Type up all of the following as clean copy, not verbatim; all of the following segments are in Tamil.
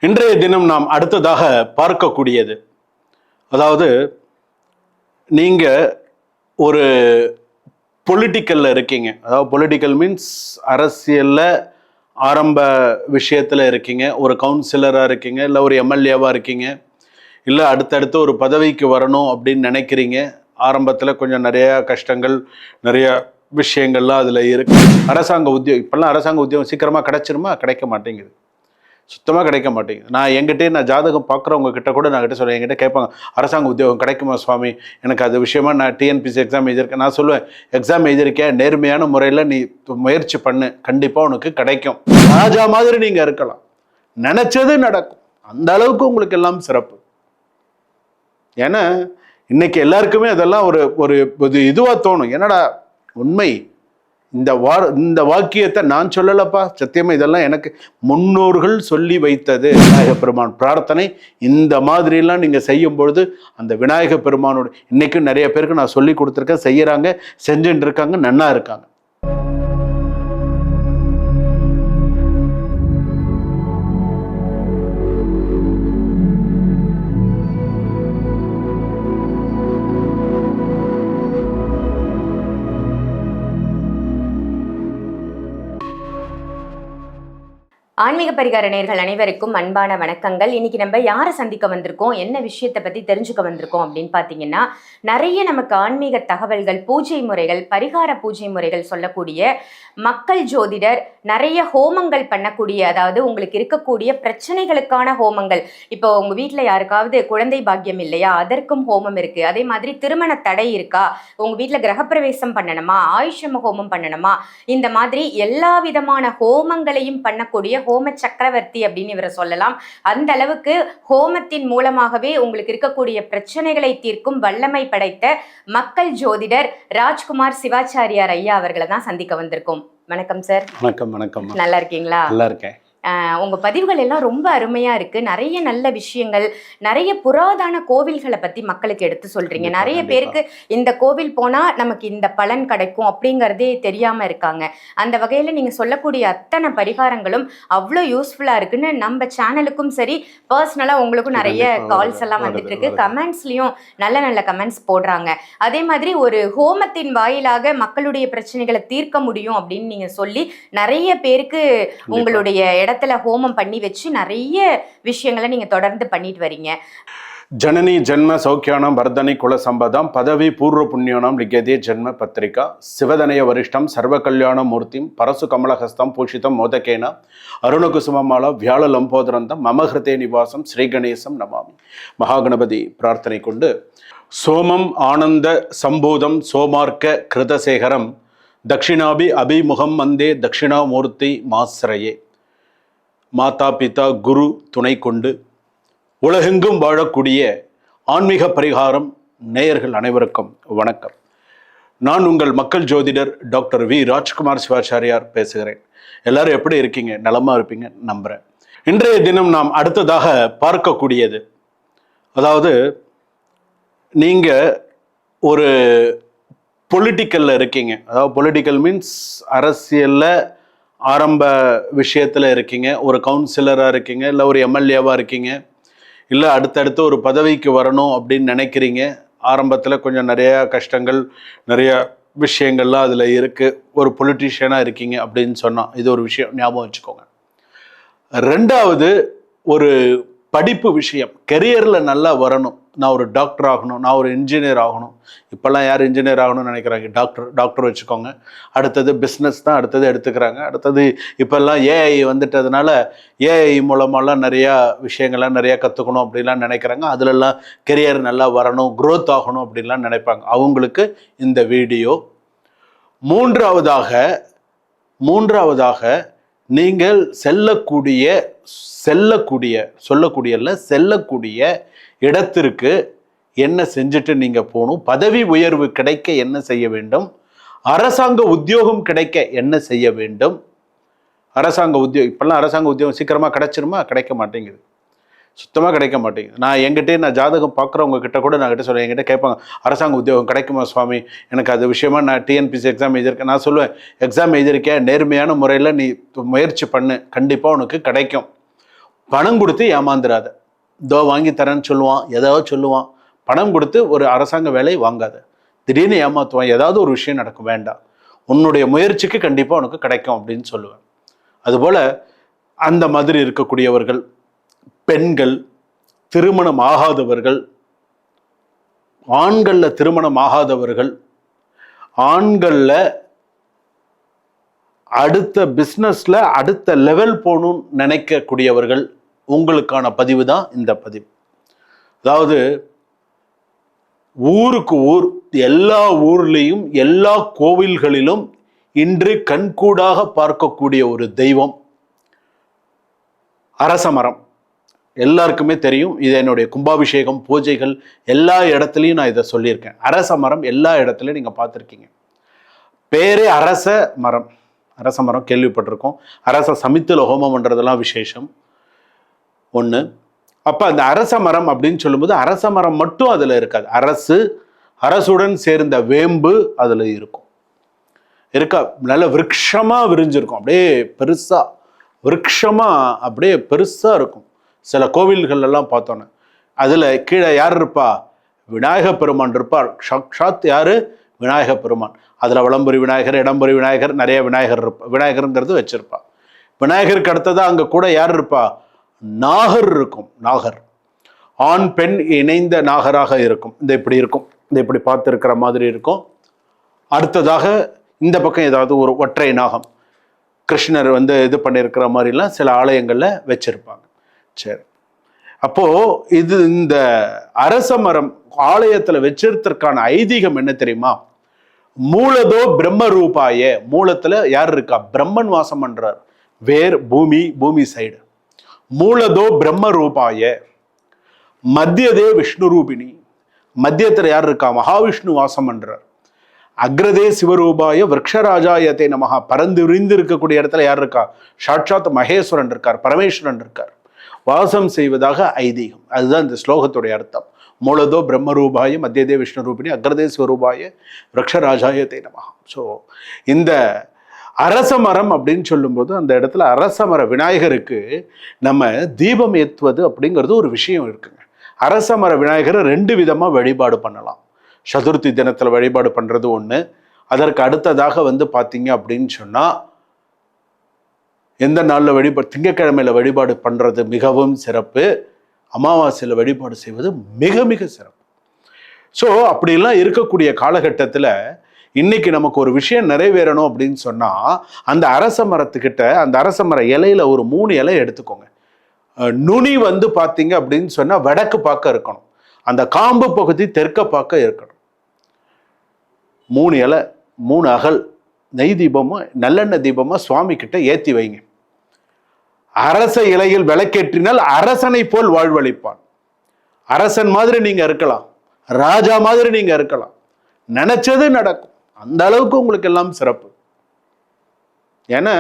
இன்றைய தினம் நாம் அடுத்ததாக பார்க்கக்கூடியது, அதாவது நீங்க ஒரு பொலிட்டிக்கல்ல இருக்கீங்க. அதாவது பொலிட்டிக்கல் மீன்ஸ் அரசியல்ல ஆரம்ப விஷயத்துல இருக்கீங்க. ஒரு கவுன்சிலரா இருக்கீங்க, இல்லை ஒரு எம்எல்ஏவா இருக்கீங்க, இல்லை அடுத்தடுத்து ஒரு பதவிக்கு வரணும் அப்படின்னு நினைக்கிறீங்க. ஆரம்பத்தில் கொஞ்சம் நிறைய கஷ்டங்கள், நிறைய விஷயங்கள்லாம் அதில் இருக்கு. அரசாங்க உத்தியோகம், இப்பெல்லாம் அரசாங்க உத்தியோகம் சீக்கிரமாக கிடைச்சிருமா? கிடைக்க மாட்டேங்குது, சுத்தமாக கிடைக்க மாட்டேங்குது. நான் ஜாதகம் பார்க்குறவங்க கிட்ட கூட நான் கிட்ட சொல்லுவேன், என்கிட்ட கேட்பாங்க, அரசாங்க உத்தியோகம் கிடைக்குமா சுவாமி, எனக்கு அது விஷயமா நான் டிஎன்பிசி எக்ஸாம் எழுதியிருக்கேன். நான் சொல்லுவேன், எக்ஸாம் எழுதியிருக்கேன், நேர்மையான முறையில் நீ முயற்சி பண்ணு, கண்டிப்பாக உனக்கு கிடைக்கும். ராஜா மாதிரி நீங்கள் இருக்கலாம், நினைச்சது நடக்கும். அந்த அளவுக்கு உங்களுக்கு எல்லாம் சிறப்பு. ஏன்னா இன்னைக்கு எல்லாருக்குமே அதெல்லாம் ஒரு ஒரு இதுவாக தோணும். என்னடா உண்மை, இந்த வாக்கியத்தை நான் சொல்லலப்பா, சத்தியமா இதெல்லாம் எனக்கு முன்னோர்கள் சொல்லி வைத்தது. விநாயக பெருமான் பிரார்த்தனை இந்த மாதிரிலாம் நீங்க செய்யும் பொழுது அந்த விநாயக பெருமானோட இன்னைக்கும் நிறைய பேருக்கு நான் சொல்லி கொடுத்துருக்கேன், செய்யறாங்க, செஞ்சுட்டு இருக்காங்க, நன்னா இருக்காங்க. ஆன்மீக பரிகார நேயர்கள் அனைவருக்கும் அன்பான வணக்கங்கள். இன்னைக்கு நம்ம யாரை சந்திக்க வந்திருக்கோம், என்ன விஷயத்தை பத்தி தெரிஞ்சுக்க வந்திருக்கோம் அப்படின்னு பாத்தீங்கன்னா, நிறைய நமக்கு ஆன்மீக தகவல்கள், பூஜை முறைகள், பரிகார பூஜை முறைகள் சொல்லக்கூடிய மக்கள் ஜோதிடர், நிறைய ஹோமங்கள் பண்ணக்கூடிய, அதாவது உங்களுக்கு இருக்கக்கூடிய பிரச்சனைகளுக்கான ஹோமங்கள். இப்போ உங்க வீட்டுல யாருக்காவது குழந்தை பாக்கியம் இல்லையா, அதற்கும் ஹோமம் இருக்கு. அதே மாதிரி திருமண தடை இருக்கா, உங்க வீட்டுல கிரகப்பிரவேசம் பண்ணணுமா, ஆயுஷம ஹோமம் பண்ணணுமா, இந்த மாதிரி எல்லா விதமான ஹோமங்களையும் பண்ணக்கூடிய ஹோம சக்கரவர்த்தி அப்படின்னு இவரை சொல்லலாம். அந்த அளவுக்கு ஹோமத்தின் மூலமாகவே உங்களுக்கு இருக்கக்கூடிய பிரச்சனைகளை தீர்க்கும் வல்லமை படைத்த மக்கள் ஜோதிடர் ராஜ்குமார் சிவாச்சாரியார் ஐயா அவர்களை தான் சந்திக்க வந்திருக்கோம். வணக்கம் சார். வணக்கம். வணக்கம். நல்லா இருக்கீங்களா? நல்லா இருக்கேன். உங்க பதிவுகள் எல்லாம் ரொம்ப அருமையா இருக்கு. நிறைய நல்ல விஷயங்கள், நிறைய புராதன கோவில்களை பத்தி மக்களுக்கு எடுத்து சொல்றீங்க. நிறைய பேருக்கு இந்த கோவில் போனா நமக்கு இந்த பலன் கிடைக்கும் அப்படிங்கறதே தெரியாம இருக்காங்க. அந்த வகையில நீங்க சொல்லக்கூடிய அத்தனை பரிகாரங்களும் அவ்வளோ யூஸ்ஃபுல்லா இருக்குன்னு நம்ம சேனலுக்கும் சரி, பர்சனலா உங்களுக்கும் நிறைய கால்ஸ் எல்லாம் வந்துட்டு இருக்கு. கமெண்ட்ஸ்லயும் நல்ல நல்ல கமெண்ட்ஸ் போடுறாங்க. அதே மாதிரி ஒரு ஹோமத்தின் வாயிலாக மக்களுடைய பிரச்சனைகளை தீர்க்க முடியும் அப்படின்னு நீங்க சொல்லி நிறைய பேருக்கு உங்களுடைய இடத்துல ஹோமம் பண்ணி வச்சு நிறைய விஷயங்களை நீங்க தொடர்ந்து பண்ணிட்டு வரீங்க. ஜனனி ஜென்ம சௌக்கியானம் வர்தனி குல சம்பதாம் பதவி பூர்வ புண்ணியோனம் லிகதே ஜென்ம பத்திரிகா சிவதனய வரிஷ்டம் சர்வ கல்யாண மூர்த்திம் பரசு கமலஹஸ்தம் பூஷிதம் மோதகேன அருணகுசுமமாலா வியாழ லம்போதரந்தம் மம ஹிருதே நிவாசம் ஸ்ரீ கணேசம் நமாமி. மகாகணபதி பிரார்த்தனை கொண்டு, சோமம் ஆனந்த சம்பூதம் சோமார்க்க கிருதசேகரம் தட்சிணாபி அபிமுகம் வந்தே தட்சிணாமூர்த்தி மாஸ்ரயே. மாதா பிதா குரு துணை கொண்டு உலகெங்கும் வாழக்கூடிய ஆன்மீக பரிகாரம் நேயர்கள் அனைவருக்கும் வணக்கம். நான் உங்கள் மக்கள் ஜோதிடர் டாக்டர் வி ராஜ்குமார் சிவாச்சாரியார் பேசுகிறேன். எல்லாரும் எப்படி இருக்கீங்க? நலமா இருப்பீங்க நம்புறேன். இன்றைய தினம் நாம் அடுத்ததாக பார்க்கக்கூடியது, அதாவது நீங்க ஒரு பொலிட்டிக்கல்ல இருக்கீங்க. அதாவது பொலிட்டிக்கல் மீன்ஸ் அரசியல்ல ஆரம்ப விஷயத்துல இருக்கீங்க. ஒரு கவுன்சிலரா இருக்கீங்க, இல்லை ஒரு எம்எல்ஏவா இருக்கீங்க, இல்லை அடுத்தடுத்து ஒரு பதவிக்கு வரணும் அப்படின்னு நினைக்கிறீங்க. ஆரம்பத்தில் கொஞ்சம் நிறைய கஷ்டங்கள், நிறைய விஷயங்கள்லாம் அதில் இருக்குது. ஒரு பொலிட்டீஷியனாக இருக்கீங்க அப்படின்னு சொன்னால் இது ஒரு விஷயம் ஞாபகம் வச்சுக்கோங்க. ரெண்டாவது, ஒரு படிப்பு விஷயம், கெரியரில் நல்லா வரணும். நான் ஒரு டாக்டர் ஆகணும், நான் ஒரு இன்ஜினியர் ஆகணும். இப்போல்லாம் யார் இன்ஜினியர் ஆகணும்னு நினைக்கிறாங்க? டாக்டர் வச்சுக்கோங்க. அடுத்தது பிஸ்னஸ் தான் அடுத்தது எடுத்துக்கிறாங்க. அடுத்தது இப்போல்லாம் ஏஐ வந்துட்டதுனால ஏஐ மூலமாலாம் நிறையா விஷயங்கள்லாம் நிறையா கற்றுக்கணும் அப்படின்லாம் நினைக்கிறாங்க. அதிலெல்லாம் கெரியர் நல்லா வரணும், க்ரோத் ஆகணும் அப்படின்லாம் நினைப்பாங்க. அவங்களுக்கு இந்த வீடியோ. மூன்றாவதாக நீங்கள் செல்லக்கூடிய இடத்திற்கு என்ன செஞ்சுட்டு நீங்க போகணும், பதவி உயர்வு கிடைக்க என்ன செய்ய வேண்டும், அரசாங்க உத்தியோகம் கிடைக்க என்ன செய்ய வேண்டும். அரசாங்க உத்தியோகம், இப்பெல்லாம் அரசாங்க உத்தியோகம் சீக்கிரமா கிடைச்சிருமா? கிடைக்க மாட்டேங்குது, சுத்தமாக கிடைக்க மாட்டேங்குது. நான் ஜாதகம் பார்க்குறவங்க கிட்ட கூட நான் கிட்ட சொல்லுவேன், என்கிட்ட கேட்பாங்க, அரசாங்க உத்தியோகம் கிடைக்குமா சுவாமி, எனக்கு அது விஷயமா நான் டிஎன்பிசி எக்ஸாம் எழுதியிருக்கேன். நான் சொல்லுவேன், எக்ஸாம் எழுதியிருக்கேன், நேர்மையான முறையில் நீ முயற்சி பண்ணு, கண்டிப்பாக உனக்கு கிடைக்கும். பணம் கொடுத்து ஏமாந்துடாத. இதோ வாங்கி தரேன்னு சொல்லுவான், ஏதாவது சொல்லுவான். பணம் கொடுத்து ஒரு அரசாங்க வேலை வாங்காத. திடீர்னு ஏமாத்துவான், ஏதாவது ஒரு விஷயம் நடக்கும். வேண்டாம், உன்னுடைய முயற்சிக்கு கண்டிப்பாக உனக்கு கிடைக்கும் அப்படின்னு சொல்லுவேன். அதுபோல் அந்த மாதிரி இருக்கக்கூடியவர்கள், பெண்கள், திருமணம் ஆகாதவர்கள், ஆண்களில் திருமணம் ஆகாதவர்கள், ஆண்களில் அடுத்த பிஸ்னஸில் அடுத்த லெவல் போகணும்னு நினைக்கக்கூடியவர்கள், உங்களுக்கான பதிவு தான் இந்த பதிவு. அதாவது ஊருக்கு ஊர், எல்லா ஊர்லேயும் எல்லா கோவில்களிலும் இன்று கண்கூடாக பார்க்கக்கூடிய ஒரு தெய்வம் அரச மரம். எல்லாருக்குமே தெரியும், இது என்னுடைய கும்பாபிஷேகம் பூஜைகள் எல்லா இடத்துலையும் நான் இதை சொல்லியிருக்கேன். அரச மரம் எல்லா இடத்துலையும் நீங்கள் பார்த்துருக்கீங்க. பேரே அரச மரம். அரச மரம் கேள்விப்பட்டிருக்கோம். அரச சமித்துல ஹோமம் பண்ணுறதெல்லாம் விசேஷம் ஒன்று. அப்போ அந்த அரச மரம் அப்படின்னு சொல்லும்போது அரச மரம் மட்டும் அதில் இருக்காது. அரசுடன் சேர்ந்த வேம்பு அதில் இருக்கும். நல்ல விருட்சமாக விரிஞ்சிருக்கும், அப்படியே பெருசாக விருட்சமாக அப்படியே பெருசாக இருக்கும். சில கோவில்கள் எல்லாம் பார்த்தோன்னே அதில் கீழே யார் இருப்பா? விநாயக பெருமான் இருப்பார். சாக்ஷாத் யார்? விநாயக பெருமான். அதில் வலம்புரி விநாயகர், இடம்புரி விநாயகர், நிறைய விநாயகர் இருப்பா. விநாயகருங்கிறது வச்சிருப்பா. விநாயகருக்கு அடுத்ததாக அங்கே கூட யார் இருப்பா? நாகர் இருக்கும். நாகர் ஆண் பெண் இணைந்த நாகராக இருக்கும். இந்த இப்படி இருக்கும், இந்த இப்படி பார்த்துருக்கிற மாதிரி இருக்கும். அடுத்ததாக இந்த பக்கம் ஏதாவது ஒரு ஒற்றை நாகம், கிருஷ்ணர் இது பண்ணியிருக்கிற மாதிரிலாம் சில ஆலயங்களில் வச்சிருப்பாங்க. சரி, அப்போ இந்த அரச மரம் ஆலயத்தில் வச்சிருக்கிறதுக்கான ஐதீகம் என்ன தெரியுமா? மூலதோ பிரம்ம ரூபாய. மூலத்துல யார் இருக்கா? பிரம்மன் வாசம் பண்றார். வேர் பூமி சைடு. மூலதோ பிரம்ம ரூபாய. மத்தியதே விஷ்ணு ரூபிணி. மத்தியத்தில் யார் இருக்கா? மகாவிஷ்ணு வாசம் பண்றார். அக்ரதே சிவரூபாய விரக்ஷராஜாயத்தை நமஹா. பறந்து விரிந்து இருக்கக்கூடிய இடத்துல யார் இருக்கா? சாட்சாத் மகேஸ்வரன் இருக்கார், பரமேஸ்வரன் இருக்கார், வாசம் செய்வதாக ஐதீகம். அதுதான் இந்த ஸ்லோகத்துடைய அர்த்தம். மூலதோ பிரம்மரூபாய மத்தியதே விஷ்ணு ரூபிணி அக்ரதே சிவரூபாய விரக்ஷராஜாயத்தை நமஹா. ஸோ இந்த அரச மரம் அப்படின்னு சொல்லும்போது அந்த இடத்துல அரச மர விநாயகருக்கு நம்ம தீபம் ஏற்றுவது அப்படிங்கிறது ஒரு விஷயம் இருக்குங்க. அரச மர விநாயகரை 2 விதமாக வழிபாடு பண்ணலாம். சதுர்த்தி தினத்தில் வழிபாடு பண்ணுறது ஒன்று. அதற்கு அடுத்ததாக பார்த்தீங்க அப்படின்னு சொன்னால் எந்த நாளில் வழிபாடு? திங்கட்கிழமையில் வழிபாடு பண்ணுறது மிகவும் சிறப்பு. அமாவாசையில் வழிபாடு செய்வது மிக மிக சிறப்பு. ஸோ அப்படிலாம் இருக்கக்கூடிய காலகட்டத்தில் இன்னைக்கு நமக்கு ஒரு விஷயம் நிறைவேறணும் அப்படின்னு சொன்னால் அந்த அரச மரத்துக்கிட்ட அந்த அரச மர இலையில ஒரு 3 இலை எடுத்துக்கோங்க. நுனி பார்த்தீங்க அப்படின்னு சொன்னால் வடக்கு பார்க்க இருக்கணும். அந்த காம்பு பகுதி தெற்க பார்க்க இருக்கணும். 3 இலை 3 அகல் நெய் தீபமாக நல்லெண்ணெய் தீபமாக சுவாமி கிட்ட ஏற்றி வைங்க. அரச இலையில் விளக்கேற்றினால் அரசனை போல் வாழ்வழிப்பான். அரசன் மாதிரி நீங்க இருக்கலாம், ராஜா மாதிரி நீங்க இருக்கலாம், நினைச்சது நடக்கும். அந்த அளவுக்கு உங்களுக்கு எல்லாம் சிறப்பு. ஏன்னா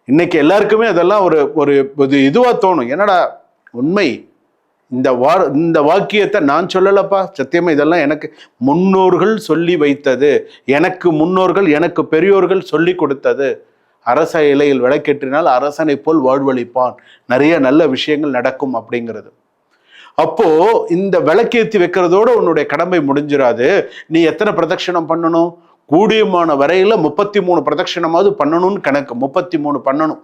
இன்னைக்கு எல்லாருக்குமே அதெல்லாம் ஒரு இதுவா தோணும். என்னடா உண்மை, இந்த வாக்கியத்தை நான் சொல்லலப்பா, சத்தியமா இதெல்லாம் எனக்கு முன்னோர்கள் சொல்லி வைத்தது, எனக்கு முன்னோர்கள் எனக்கு பெரியோர்கள் சொல்லி கொடுத்தது. அரச இலையில் விளக்கேற்றினால் அரசனை போல் வாழ்வழிப்பான், நிறைய நல்ல விஷயங்கள் நடக்கும் அப்படிங்கிறது. அப்போ இந்த விளக்கேற்றி வைக்கிறதோட உன்னுடைய கடமை முடிஞ்சிடாது. நீ எத்தனை பிரதட்சணம் பண்ணணும்? கூடியமான வரையில 33 பிரதட்சணமாவது பண்ணணும்னு கணக்கு. 33 பண்ணணும்.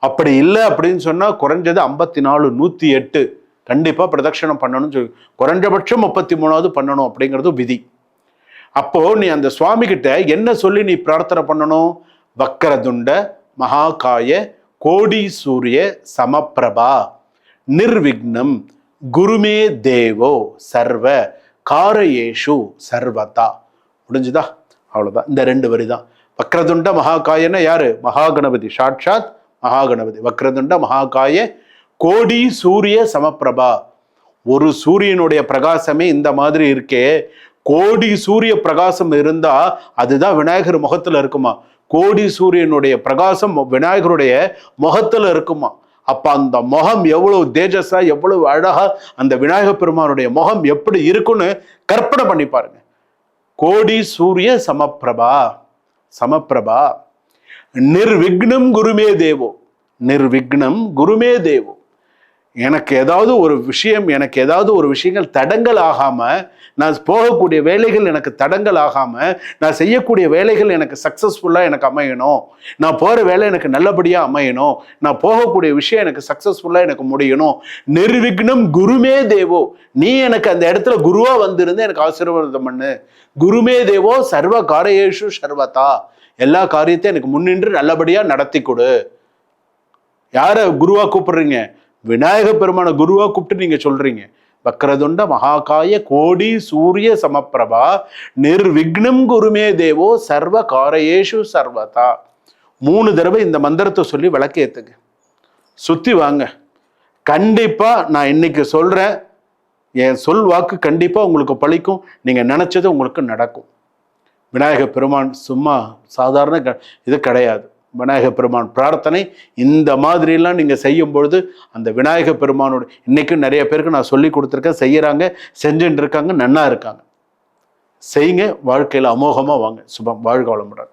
அப்படி இல்லை அப்படின்னு சொன்னா குறைஞ்சது 54 108 கண்டிப்பா பிரதட்சணம் பண்ணணும்னு சொல்லி குறைஞ்சபட்சம் 33வது பண்ணணும் அப்படிங்கிறது விதி. அப்போ நீ அந்த சுவாமி கிட்ட என்ன சொல்லி நீ பிரார்த்தனை பண்ணணும்? வக்கரதுண்ட மகாகாய கோடி சூரிய சமப்பிரபா நிர்விக்னம் குருமே தேவோ சர்வ காரயேஷு சர்வதா. முடிஞ்சுதா? அவ்வளவுதான். இந்த 2 வரி தான். வக்ரதுண்ட மகாகாயன்னா யாரு? மகாகணபதி, சாட்சாத் மகாகணபதி. வக்ரதுண்ட மகாகாய கோடி சூரிய சமப்பிரபா. ஒரு சூரியனுடைய பிரகாசமே இந்த மாதிரி இருக்கே, கோடி சூரிய பிரகாசம் இருந்தா அதுதான் விநாயகர் முகத்துல இருக்குமா? கோடி சூரியனுடைய பிரகாசம் விநாயகருடைய முகத்துல இருக்குமா? அப்ப அந்த முகம் எவ்வளவு தேஜஸா, எவ்வளவு அழகா அந்த விநாயகர் பெருமானுடைய முகம் எப்படி இருக்குன்னு கற்பனை பண்ணி பாருங்க. கோடி சூரிய சமப்பிரபா சமப்பிரபா நிர்விக்னம் குருமே தேவோ. நிர்விக்னம் குருமே தேவோ. எனக்கு ஏதாவது ஒரு விஷயங்கள் தடங்கள் ஆகாம, நான் போகக்கூடிய வேலைகள் எனக்கு தடங்கள் ஆகாம, நான் செய்யக்கூடிய வேலைகள் எனக்கு சக்சஸ்ஃபுல்லா எனக்கு அமையணும், நான் போற வேலை எனக்கு நல்லபடியா அமையணும், நான் போகக்கூடிய விஷயம் எனக்கு சக்சஸ்ஃபுல்லா எனக்கு முடியணும். நிர்விக்னம் குருமே தேவோ, நீ எனக்கு அந்த இடத்துல குருவா வந்திருந்து எனக்கு ஆசீர்வாதம் பண்ணு. குருமே தேவோ சர்வ காரியேஷு சர்வதா, எல்லா காரியத்தையும் எனக்கு முன்னின்று நல்லபடியா நடத்தி கொடு. யார குருவா கூப்பிடுறீங்க? விநாயக பெருமான குருவா கூப்பிட்டு நீங்க சொல்றீங்க. வக்ரதுண்ட மகாகாய கோடி சூரிய சமப்பிரபா நிர்விக்னம் குருமே தேவோ சர்வ காரயேஷு சர்வதா. 3 தடவை இந்த மந்திரத்தை சொல்லி விளக்கு ஏத்துங்க, சுத்தி வாங்க. கண்டிப்பா நான் இன்னைக்கு சொல்றேன், என் சொல் வாக்கு கண்டிப்பா உங்களுக்கு பலிக்கும். நீங்க நினைச்சது உங்களுக்கு நடக்கும். விநாயக பெருமான் சும்மா சாதாரண இது கிடையாது. விநாயக பெருமான் பிரார்த்தனை இந்த மாதிரிலாம் நீங்கள் செய்யும் பொழுது அந்த விநாயக பெருமானோட இன்னைக்கும் நிறைய பேருக்கு நான் சொல்லி கொடுத்துருக்கேன், செய்யறாங்க, செஞ்சுட்டு இருக்காங்க, நன்னா இருக்காங்க. செய்யுங்க, வாழ்க்கையில் அமோகமாக வாங்க. சுபம். வாழ்க வளமுடன்.